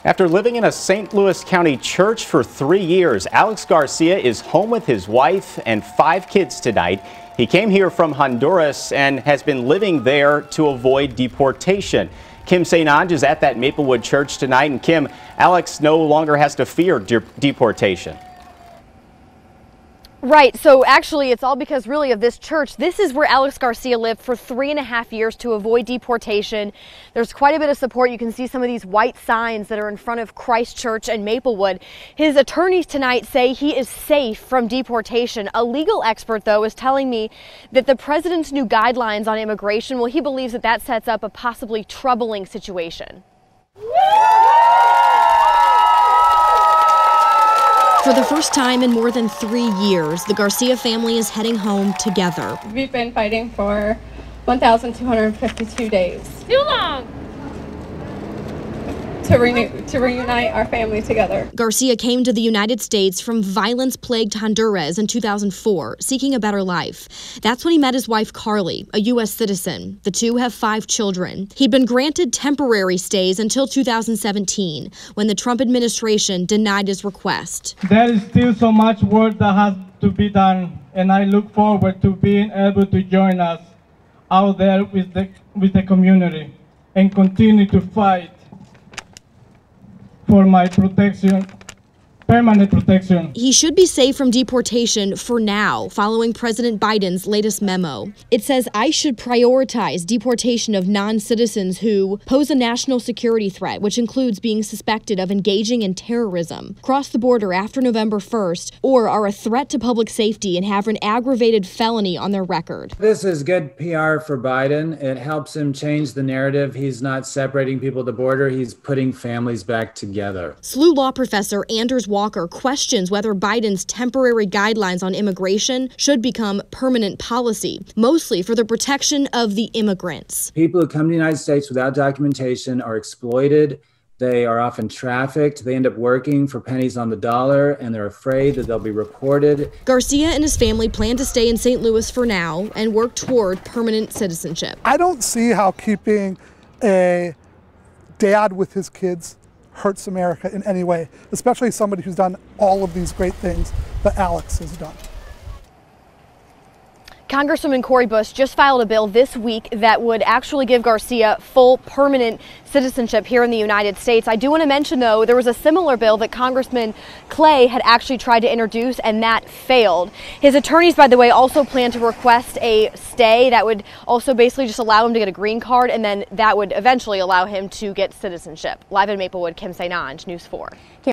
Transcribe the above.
After living in a St. Louis County church for 3 years, Alex Garcia is home with his wife and 5 kids tonight. He came here from Honduras and has been living there to avoid deportation. Kim St. Ange is at that Maplewood church tonight. And Kim, Alex no longer has to fear deportation. Right. So actually, it's all because really of this church. This is where Alex Garcia lived for 3.5 years to avoid deportation. There's quite a bit of support. You can see some of these white signs that are in front of Christ Church and Maplewood. His attorneys tonight say he is safe from deportation. A legal expert, though, is telling me that the president's new guidelines on immigration, well, he believes that that sets up a possibly troubling situation. For the first time in more than 3 years, the Garcia family is heading home together. We've been fighting for 1,252 days. Too long! To reunite our family together. Garcia came to the United States from violence-plagued Honduras in 2004, seeking a better life. That's when he met his wife, Carly, a U.S. citizen. The two have 5 children. He'd been granted temporary stays until 2017, when the Trump administration denied his request. There is still so much work that has to be done, and I look forward to being able to join us out there with the community and continue to fight for my protection, permanent protection. He should be safe from deportation for now, following President Biden's latest memo. It says I should prioritize deportation of non-citizens who pose a national security threat, which includes being suspected of engaging in terrorism, cross the border after November 1st, or are a threat to public safety and have an aggravated felony on their record. This is good PR for Biden. It helps him change the narrative. He's not separating people at the border. He's putting families back together. SLU law professor Anders Walker questions whether Biden's temporary guidelines on immigration should become permanent policy, mostly for the protection of the immigrants. People who come to the United States without documentation are exploited. They are often trafficked. They end up working for pennies on the dollar, and they're afraid that they'll be reported. Garcia and his family plan to stay in St. Louis for now and work toward permanent citizenship. I don't see how keeping a dad with his kids hurts America in any way, especially somebody who's done all of these great things that Alex has done. Congresswoman Cori Bush just filed a bill this week that would actually give Garcia full permanent citizenship here in the United States. I do want to mention, though, there was a similar bill that Congressman Clay had actually tried to introduce, and that failed. His attorneys, by the way, also plan to request a stay that would also basically just allow him to get a green card, and then that would eventually allow him to get citizenship. Live in Maplewood, Kim St. Ange, News 4.